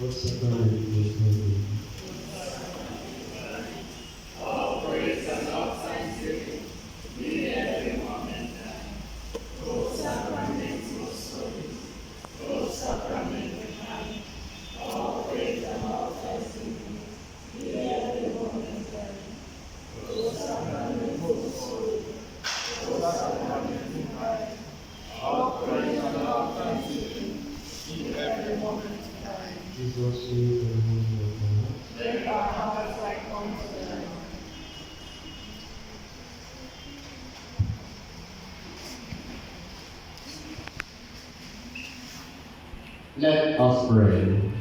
What sacrament was holy? All praise and all thanksgiving be every moment. O sacrament most holy, O sacrament divine, all praise and all thanksgiving be every moment. O sacrament most holy, O sacrament divine, all praise and all thanksgiving be every moment. Jesus, you the Holy of God. Make our hearts like unto them. Let us pray.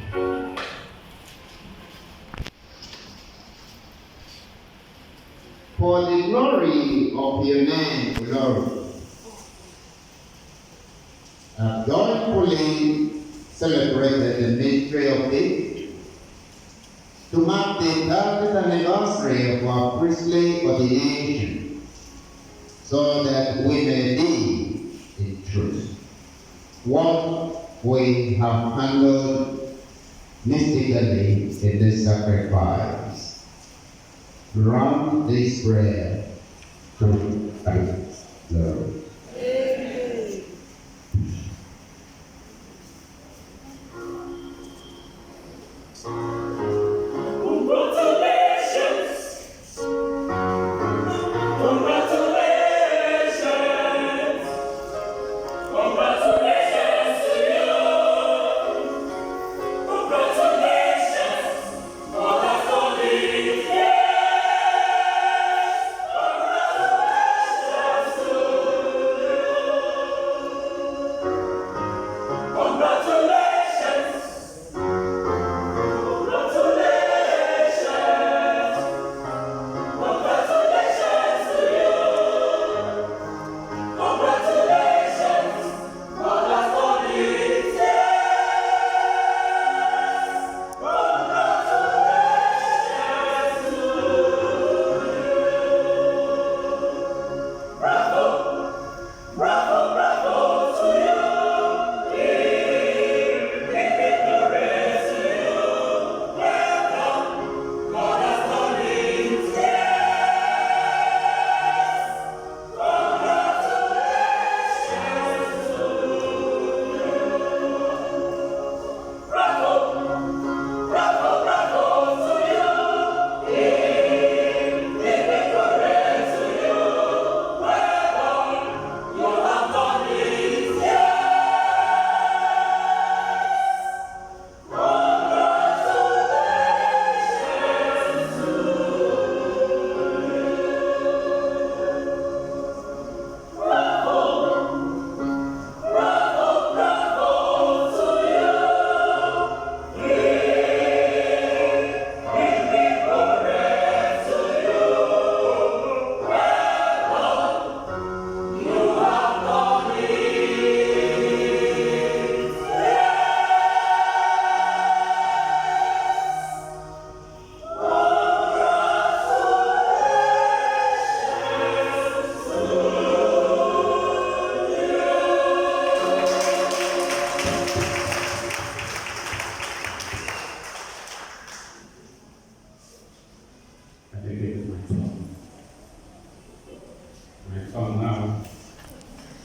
For the glory of your name, Lord, have joyfully celebrated the mystery of faith to mark the 30th anniversary of our priestly ordination, so that we may be, in truth, what we have handled mystically in this sacrifice. Grant this prayer through Christ, Lord. Amen. Congratulations! Congratulations! Congratulations to you! Congratulations for the 40 years! Congratulations to you! Congratulations!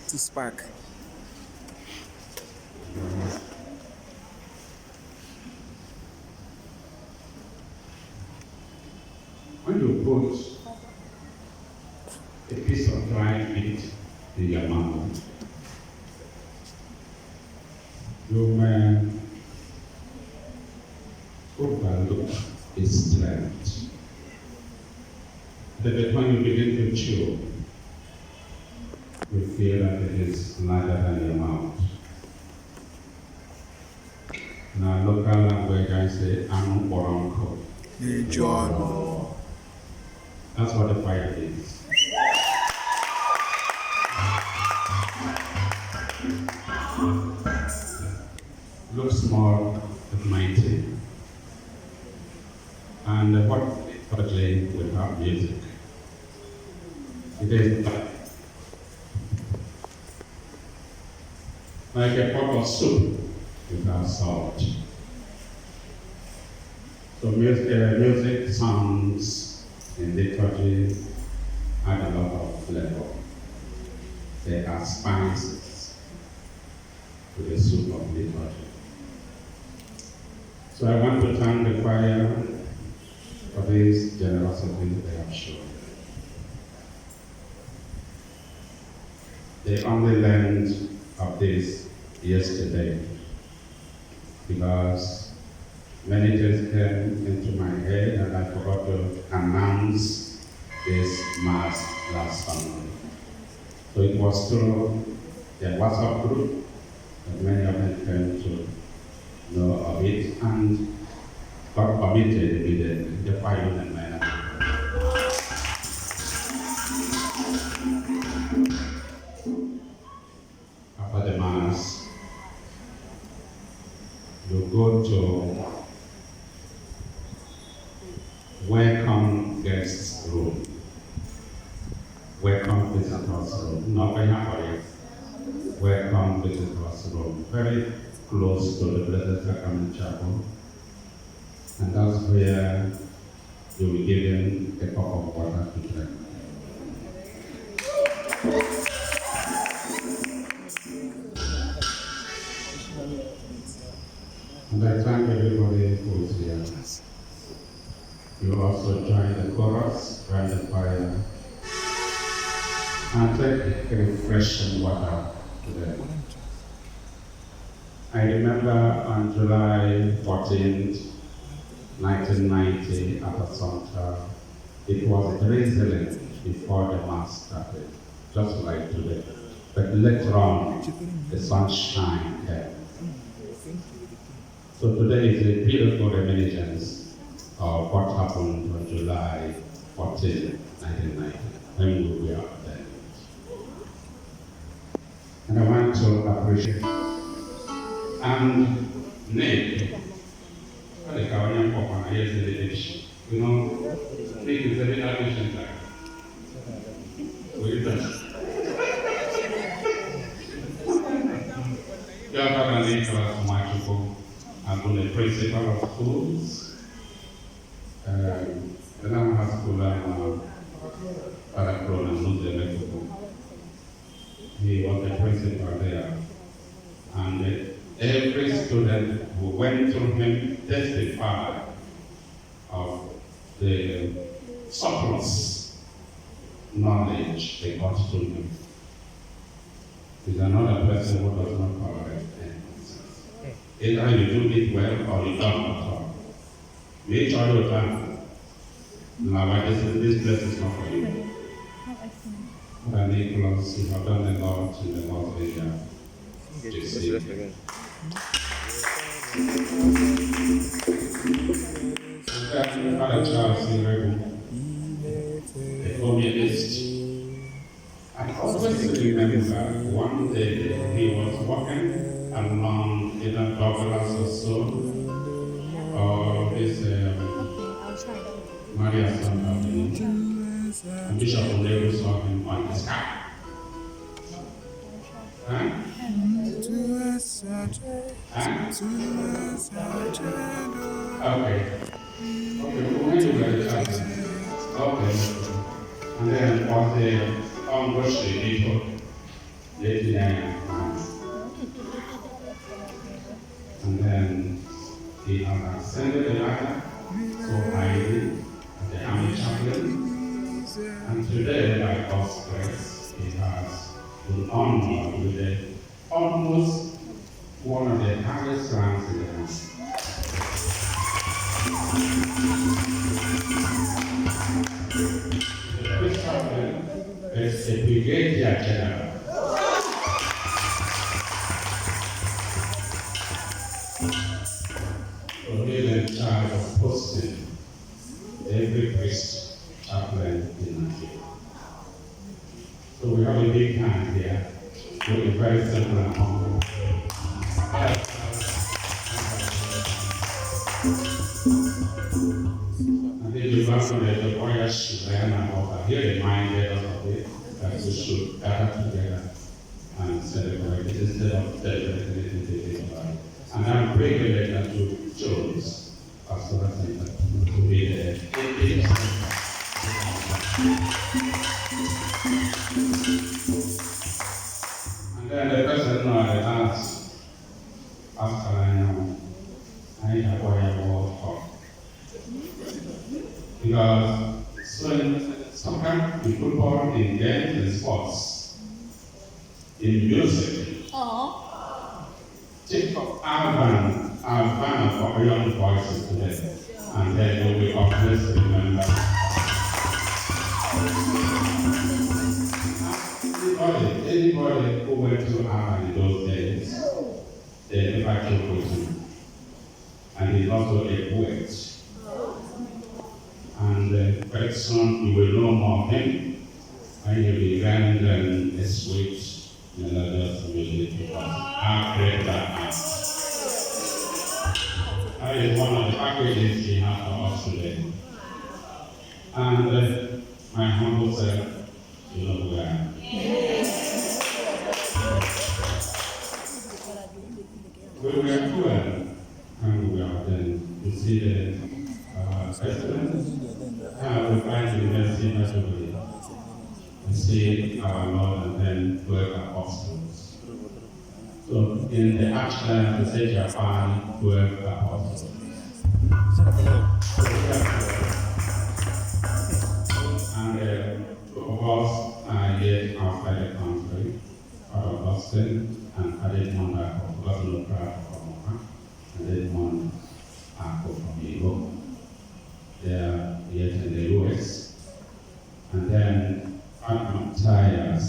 To spark. When you put a piece of dried meat in your mouth, you may overlook its strength. But when you begin to chew, you feel that it is larger than your mouth. In our local language, I say, "Anu Oronko." That's what the fire is. Looks small but mighty. And what thirdly without music. It is like a pot of soup without salt. So music, songs in liturgy add a lot of flavor. They are spices to the soup of liturgy. So I want to thank the choir for this generosity they have shown. They only learned of this yesterday because many things came into my head and I forgot to announce this Mass last Sunday. So it was through the WhatsApp group that many of them came to know of it and got committed immediately, the 500 men. After the Mass, you go to welcome guests room, welcome visitors room, not very hard, welcome visitors room, very close to the Blessed Sacrament Chapel, and that's where you will be given a cup of water to drink. And I thank everybody who is here. You also join the chorus, join the choir, and take a refreshing water today. I remember on July 14th, 1990 at Assumpta, it was drizzling before the Mass started, just like today. But later on, the sunshine came. So today is a beautiful reminiscence of what happened on July 14, 1990, when we were there. And I want to appreciate and Nick. You know, Nick is a bit ambitious. Will you touch? I've been the principal of schools. The Nama School he was the principal there. And every student who went through him testified of the surplus knowledge they got to him. He's another person who does not tolerate any nonsense. Either you do it well or you don't at all. Make sure you time. Now, this place is not for you. But Nicholas, you have done a lot in the North area. Father Charles a communist. I always remember one day he was walking along either Douglas or so, or his Maria Santa, and Bishop Oneru saw him on his car. Huh? Okay. Okay. And then on the grocery people, and then he had ascended the ladder so highly at the army chaplain, and today, by God's grace, he has been honored with almost one of the highest ranks in the country. This chaplain is a brigadier general. So he's in charge of posting every priest chaplain in Nigeria. So we have a big hand here. We're very simple and humble. And then you back on the choir should learn about here reminded us of it that we should gather together and celebrate instead of celebrating it individually. And I'm privileged to choose pastoral center to be the 80%. And then the person I asked, after I know, I have what I work for. Because soccer, in football, in games, in sports, in music, take our band of young voices today, and then you will always remember. Anybody who went to Ghana in those days, they never took with him. And he's also a poet. And very soon you will know more of him, and you'll be learning a sweet melodious music because how great that is. That is one of the packages he has for us today. And my humble self, you know who I am. We were poor and we were then to see the president. We find the university naturally. We see our Lord and then 12 apostles. So in the Archdiocese, you find 12 apostles. And two of us are yet outside the country, out of Boston, and Adedmond of Boston, and Adedmond from Europe. They are yet in the US. And then Matthias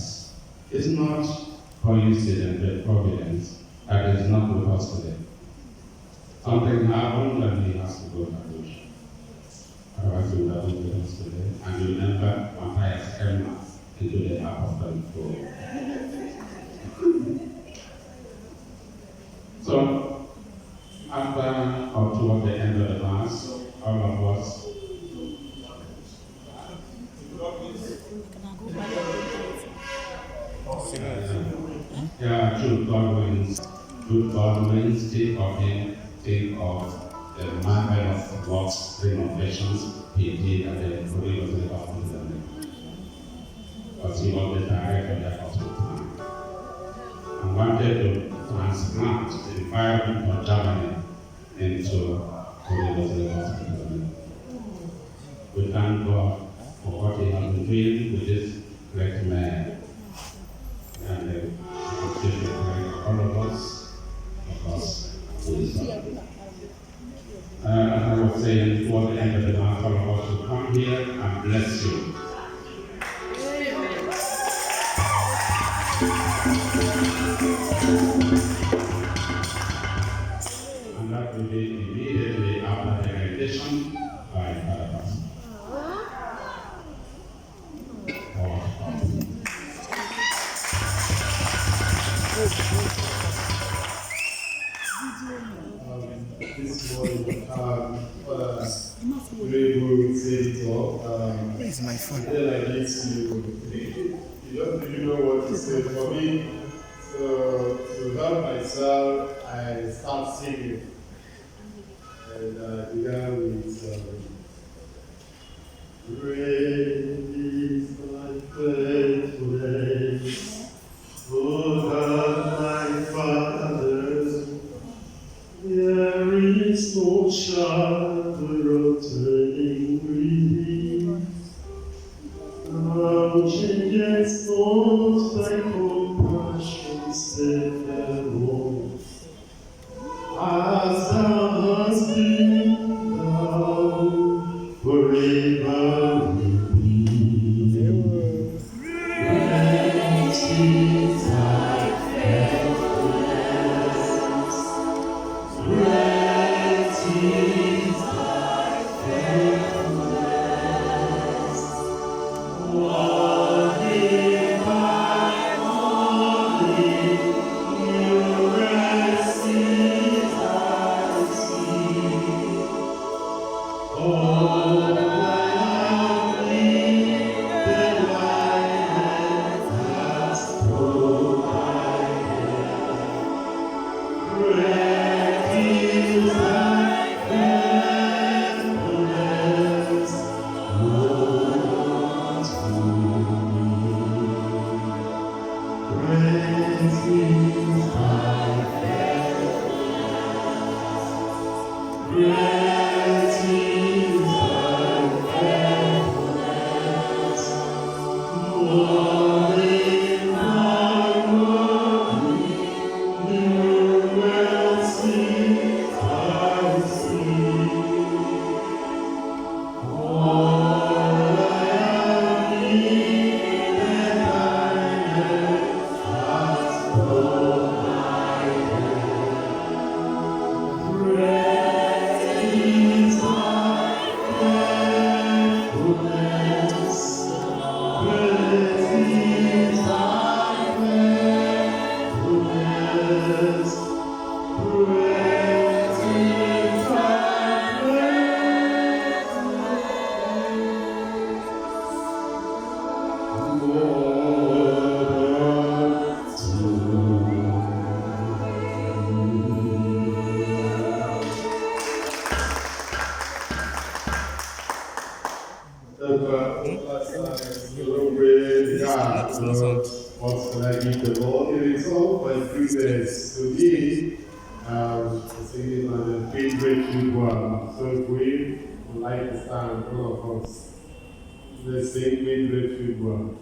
is not coincidence but providence that is not with us today. Something happened and he has to go to Abuja. Otherwise he would have been with us today. And you remember Matthias came into the apostolic fold. So after or toward the end of the Mass, all of us good Godwins, think of the manner of works, renovations he did at the Holy Rosary Hospital. Because he was the director of the hospital and wanted to transplant the environment of Germany into Holy Rosary Hospital. We thank God for what he has been doing with this great man. And we continue to pray for all of us, because he is God. As I was saying, toward the end of the Mass, all of us will come here and bless you. And that will be immediately after the meditation by Father Pastor. This morning, very good say talk. Where is my phone? Then I need to, you don't really know what to say for me. So to help myself, I start singing. And I began with Great is thy faithfulness, O God, my fathers. There is no shadow of turning green. Thou changest not thy compassion, steadfast. As thou hast been, thou forever will be. Great is thy faithfulness. Great is thy faithfulness. What can I give the Lord? It is all by goodness to me. Singing on the favorite one. So if we would like to stand, all of us, let's sing favorite one.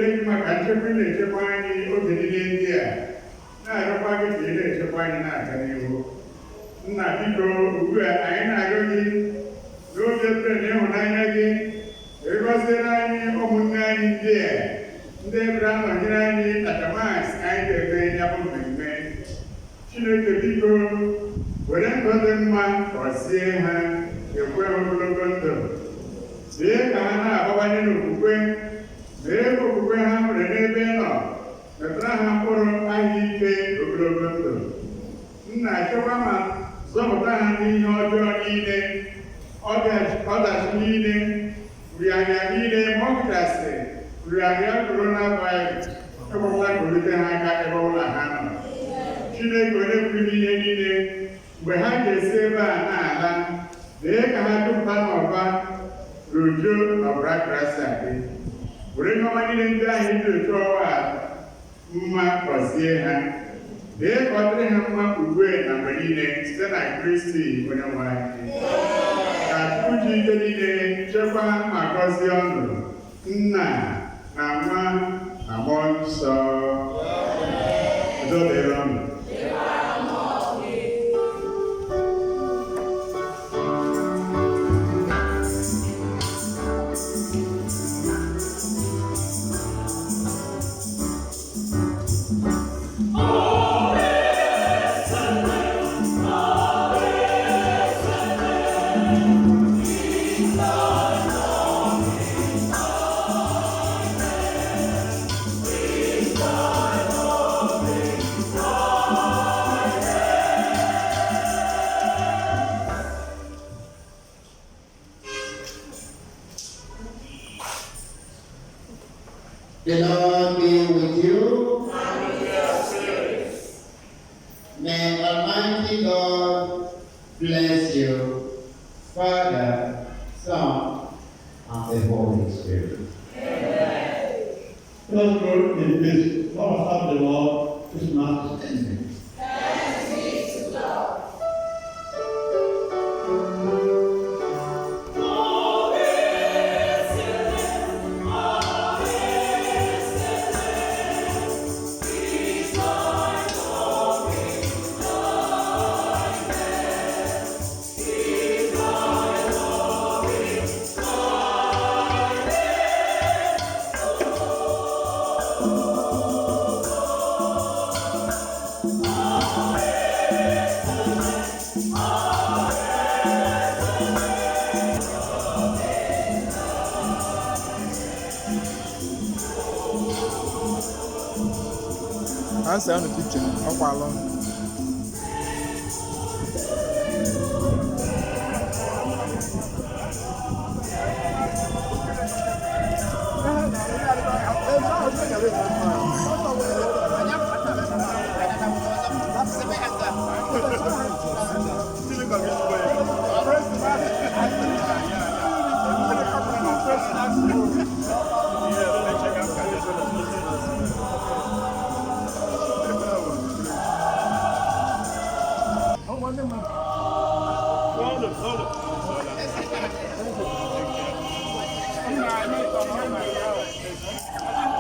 na-ekele gị maka nchekwa ị na-echekwa anyị oge niile ndị a, na-arịọkwa gị ka ị na-echekwa anyị na-aga n'ihu. Nna biko, ugbu a anyị na-arịọ gị n'oge ebere na ịhụnanya gị, ịgọziere anyị ụmụnne anyị ndị a, ndị bịara nọnyere anyị na Damas anyị ga-eme ya bụ mmemme. Chineke biko, were ndụ dị mma gọzie ha, ekwe ha ogologo ndụ. Mee ka ha na-abawanye n'okwukwe, mee ka okwukwe ha nwere n'ebe ị nọ, metara ha mkpụrụ ahụike ogologo ndụ. Nna, chekwa ma zọpụta ha n'ihe ọjọọ niile, ọdachi niile, nrịanrịa niile, ma ọ kachasị nrịanrịa coronavirus, ekwekwala ka olute ha aka ebe ọbụla ha nọ. Chineke onye pụrụ ihe niile, mgbe ha ga-esi ebe a na-ala, mee ka ha dupụta n'ọba n'udo na ọbara Kraịst adị. Were ihe ọma niile ndị ahụ ndị otu ọwa mma gọzie ha, mee ka ọ dịrị ha mma ugbu na mgbe niile site na Kristi onye nwe anyị. Ka Chukwu ji ike niile chekwaa ma gọzie ọnụ Nna na Nwa na Mmụọ Nsọ. Udo dịrị ọnụ. The Lord be with you. And with your spirit. May Almighty God bless you, Father, Son, and the Holy Spirit. Amen. Let us go in peace. Let us have the Lord Christmas ending. Thanks be to God. Answer on the picture. How long?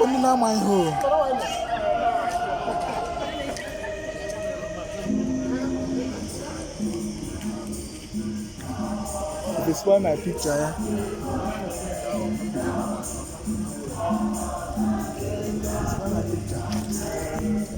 Only now my home. If you spoil my picture, yeah. Spoil my picture.